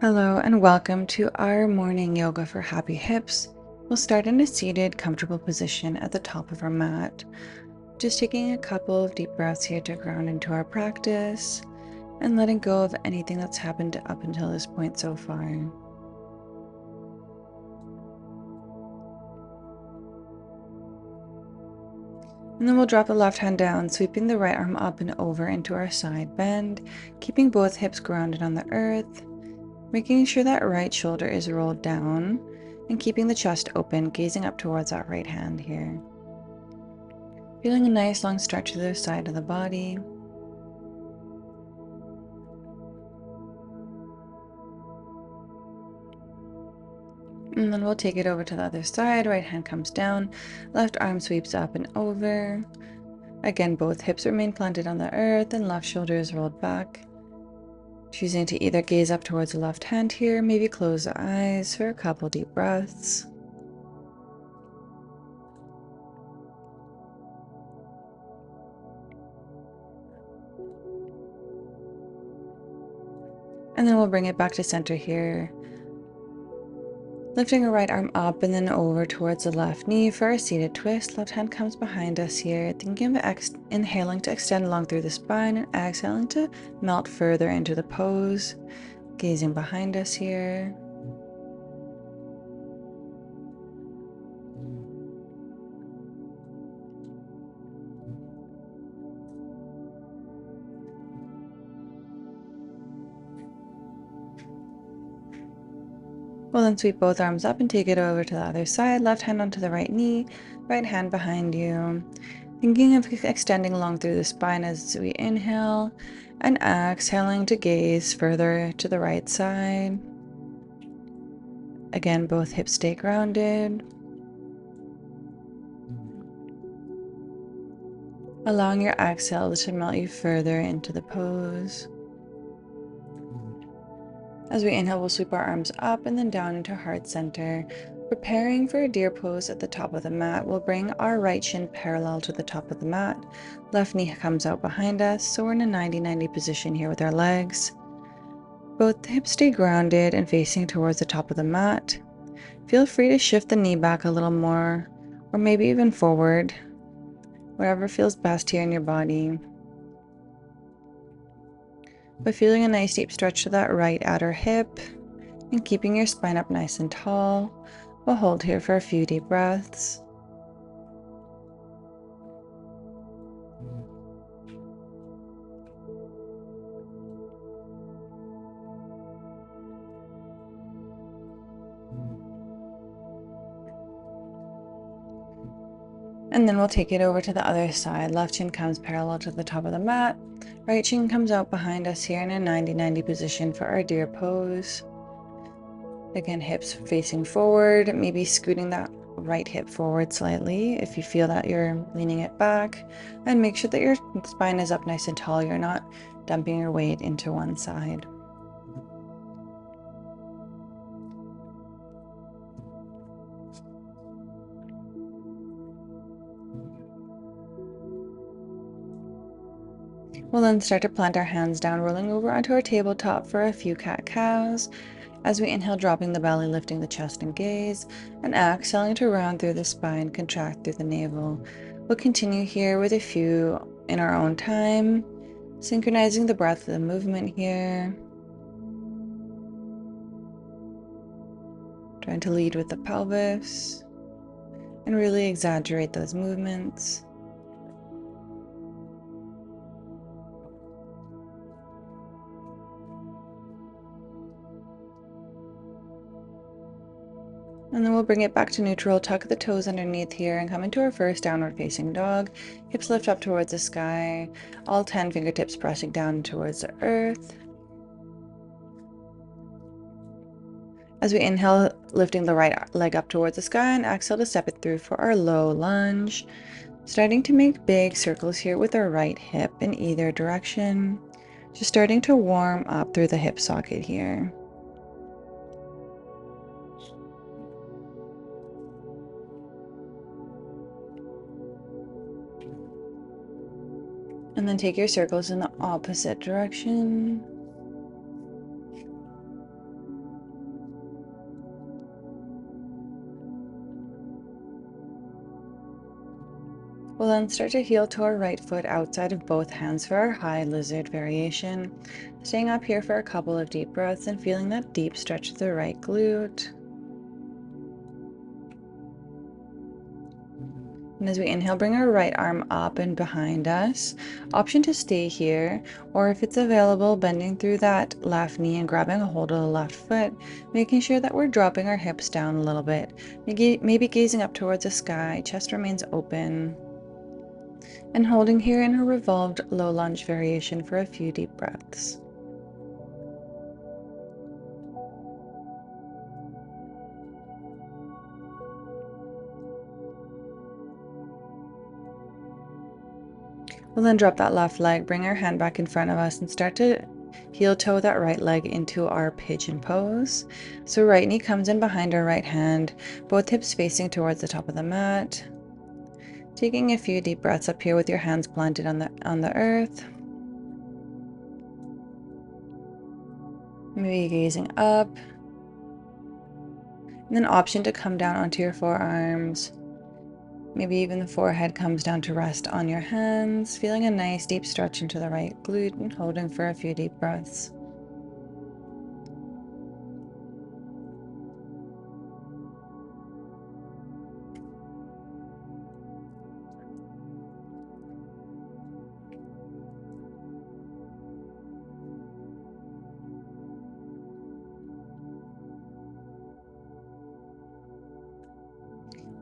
Hello and welcome to our morning yoga for happy hips. We'll start in a seated, comfortable position at the top of our mat. Just taking a couple of deep breaths here to ground into our practice and letting go of anything that's happened up until this point so far. And then we'll drop the left hand down, sweeping the right arm up and over into our side bend, keeping both hips grounded on the earth, making sure that right shoulder is rolled down and keeping the chest open, gazing up towards that right hand here. Feeling a nice long stretch to the side of the body. And then we'll take it over to the other side. Right hand comes down, left arm sweeps up and over. Again, both hips remain planted on the earth and left shoulder is rolled back. Choosing to either gaze up towards the left hand here, maybe close the eyes for a couple deep breaths. And then we'll bring it back to center here. Lifting our right arm up and then over towards the left knee for a seated twist. Left hand comes behind us here. Thinking of inhaling to extend along through the spine and exhaling to melt further into the pose. Gazing behind us here. We'll then sweep both arms up and take it over to the other side. Left hand onto the right knee, right hand behind you. Thinking of extending along through the spine as we inhale and exhaling to gaze further to the right side. Again, both hips stay grounded. Allowing your exhale to melt you further into the pose. As we inhale, we'll sweep our arms up and then down into heart center. Preparing for a deer pose at the top of the mat, we'll bring our right shin parallel to the top of the mat. Left knee comes out behind us, so we're in a 90-90 position here with our legs. Both hips stay grounded and facing towards the top of the mat. Feel free to shift the knee back a little more, or maybe even forward, whatever feels best here in your body. But feeling a nice deep stretch to that right outer hip and keeping your spine up nice and tall. We'll hold here for a few deep breaths. And then we'll take it over to the other side. Left shin comes parallel to the top of the mat. Right shin comes out behind us here in a 90-90 position for our deer pose. Again, hips facing forward, maybe scooting that right hip forward slightly if you feel that you're leaning it back. And make sure that your spine is up nice and tall. You're not dumping your weight into one side. We'll then start to plant our hands down, rolling over onto our tabletop for a few cat-cows. As we inhale, dropping the belly, lifting the chest and gaze, and exhaling to round through the spine, contract through the navel. We'll continue here with a few in our own time, synchronizing the breath with the movement here. Trying to lead with the pelvis and really exaggerate those movements. And then we'll bring it back to neutral, tuck the toes underneath here and come into our first downward facing dog. Hips lift up towards the sky, all 10 fingertips pressing down towards the earth. As we inhale, lifting the right leg up towards the sky and exhale to step it through for our low lunge. Starting to make big circles here with our right hip in either direction. Just starting to warm up through the hip socket here. And then take your circles in the opposite direction. We'll then start to heel toe our right foot outside of both hands for our high lizard variation. Staying up here for a couple of deep breaths and feeling that deep stretch of the right glute. And as we inhale, bring our right arm up and behind us. Option to stay here, or if it's available, bending through that left knee and grabbing a hold of the left foot, making sure that we're dropping our hips down a little bit. Maybe gazing up towards the sky, chest remains open. And holding here in a revolved low lunge variation for a few deep breaths. We'll then drop that left leg, bring our hand back in front of us and start to heel toe that right leg into our pigeon pose. So right knee comes in behind our right hand, both hips facing towards the top of the mat. Taking a few deep breaths up here with your hands planted on the earth. Maybe gazing up. And then option to come down onto your forearms. Maybe even the forehead comes down to rest on your hands, feeling a nice deep stretch into the right glute and holding for a few deep breaths.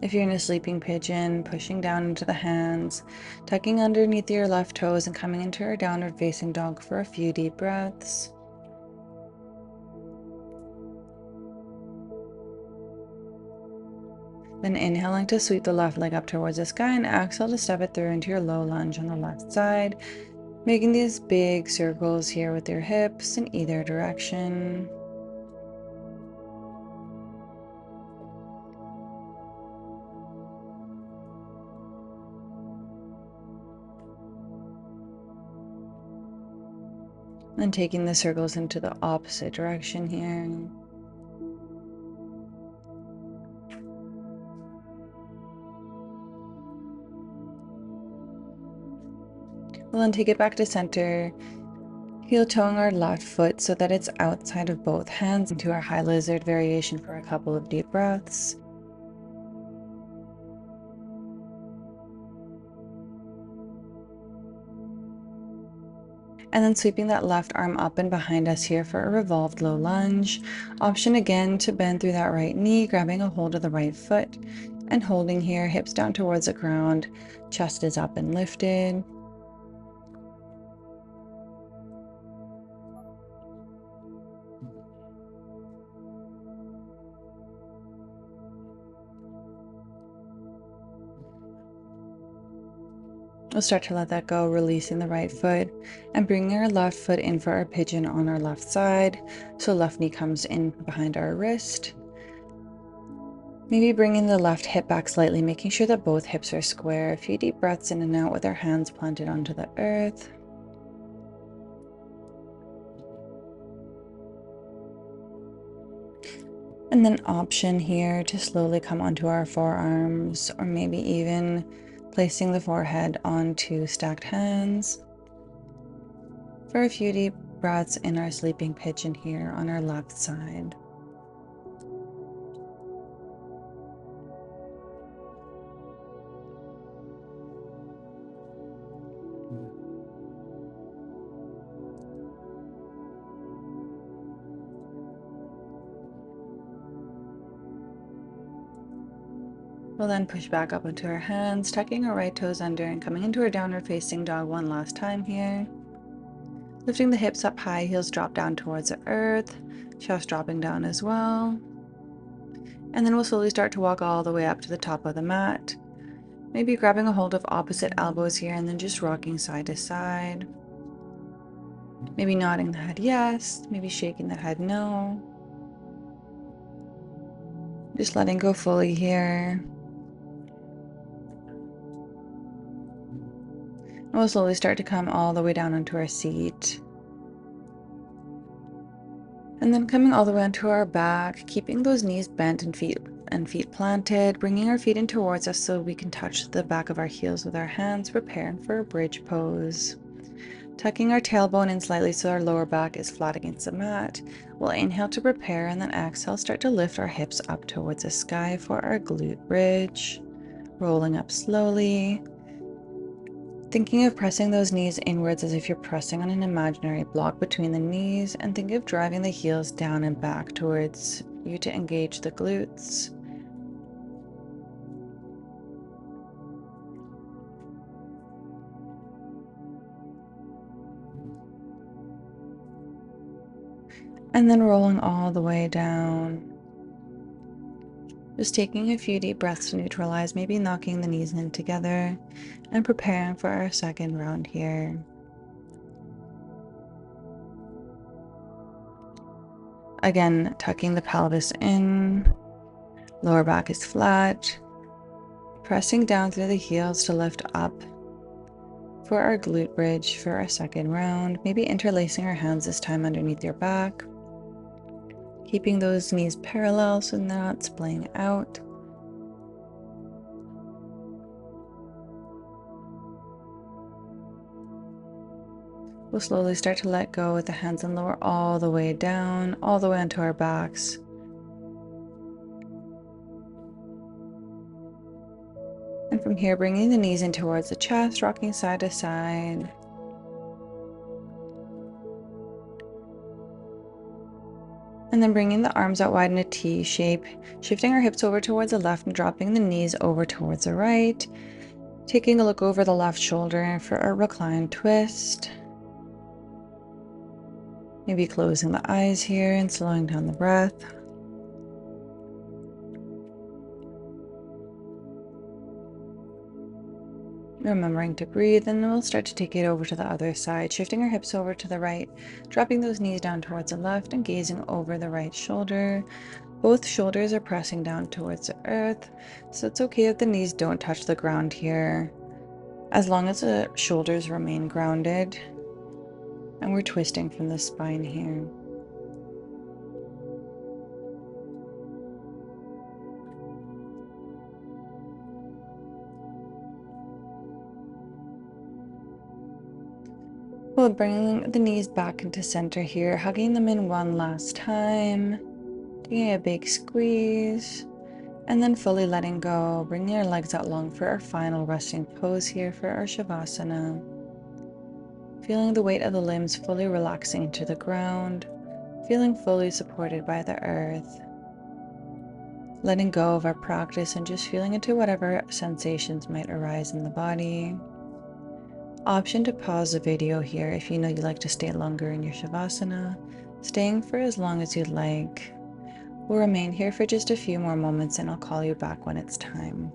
If you're in a sleeping pigeon, pushing down into the hands, tucking underneath your left toes and coming into our downward facing dog for a few deep breaths. Then inhaling to sweep the left leg up towards the sky and exhale to step it through into your low lunge on the left side, making these big circles here with your hips in either direction. Then taking the circles into the opposite direction here. We'll then take it back to center, heel toeing our left foot so that it's outside of both hands into our high lizard variation for a couple of deep breaths. And then sweeping that left arm up and behind us here for a revolved low lunge. Option again to bend through that right knee, grabbing a hold of the right foot and holding here, hips down towards the ground, chest is up and lifted. We'll start to let that go, releasing the right foot and bringing our left foot in for our pigeon on our left side. So left knee comes in behind our wrist. Maybe bringing the left hip back slightly, making sure that both hips are square. A few deep breaths in and out with our hands planted onto the earth. And then option here to slowly come onto our forearms, or maybe even placing the forehead onto stacked hands for a few deep breaths in our sleeping pigeon here on our left side. We'll then push back up into our hands, tucking our right toes under and coming into our downward facing dog one last time here. Lifting the hips up high, heels drop down towards the earth, chest dropping down as well. And then we'll slowly start to walk all the way up to the top of the mat. Maybe grabbing a hold of opposite elbows here and then just rocking side to side. Maybe nodding the head yes, maybe shaking the head no. Just letting go fully here. And we'll slowly start to come all the way down onto our seat. And then coming all the way onto our back, keeping those knees bent and feet and feet planted, bringing our feet in towards us so we can touch the back of our heels with our hands, preparing for a bridge pose. Tucking our tailbone in slightly so our lower back is flat against the mat. We'll inhale to prepare and then exhale, start to lift our hips up towards the sky for our glute bridge. Rolling up slowly. Thinking of pressing those knees inwards as if you're pressing on an imaginary block between the knees, and think of driving the heels down and back towards you to engage the glutes. And then rolling all the way down. Just taking a few deep breaths to neutralize, maybe knocking the knees in together and preparing for our second round here. Again, tucking the pelvis in, lower back is flat, pressing down through the heels to lift up for our glute bridge for our second round, maybe interlacing our hands this time underneath your back, keeping those knees parallel so they're not splaying out. We'll slowly start to let go with the hands and lower all the way down, all the way onto our backs. And from here, bringing the knees in towards the chest, rocking side to side. And then bringing the arms out wide in a T shape, shifting our hips over towards the left and dropping the knees over towards the right. Taking a look over the left shoulder for a reclined twist. Maybe closing the eyes here and slowing down the breath. Remembering to breathe, and then we'll start to take it over to the other side, shifting our hips over to the right, dropping those knees down towards the left and gazing over the right shoulder. Both shoulders are pressing down towards the earth, so it's okay if the knees don't touch the ground here, as long as the shoulders remain grounded and we're twisting from the spine here. We'll bring the knees back into center here, hugging them in one last time, taking a big squeeze, and then fully letting go, bringing our legs out long for our final resting pose here for our Savasana. Feeling the weight of the limbs fully relaxing into the ground, feeling fully supported by the earth. Letting go of our practice and just feeling into whatever sensations might arise in the body. Option to pause the video here if you know you'd like to stay longer in your Shavasana, staying for as long as you'd like. We'll remain here for just a few more moments and I'll call you back when it's time.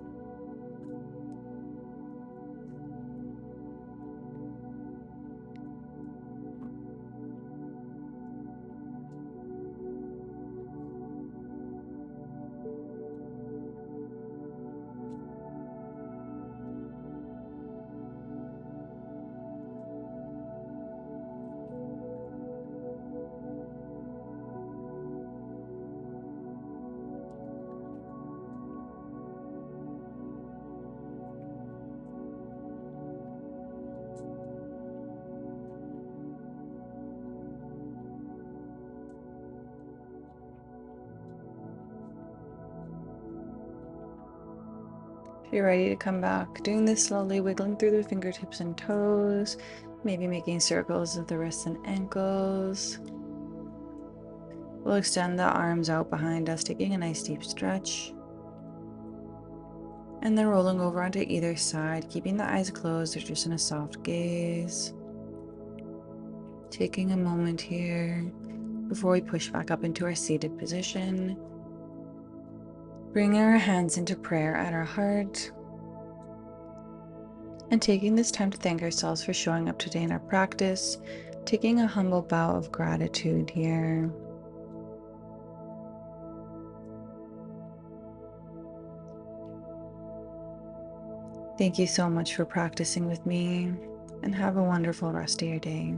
If you're ready to come back, doing this slowly, wiggling through the fingertips and toes, maybe making circles of the wrists and ankles. We'll extend the arms out behind us, taking a nice deep stretch. And then rolling over onto either side, keeping the eyes closed or just in a soft gaze. Taking a moment here before we push back up into our seated position. Bringing our hands into prayer at our heart. And taking this time to thank ourselves for showing up today in our practice. Taking a humble bow of gratitude here. Thank you so much for practicing with me, and have a wonderful rest of your day.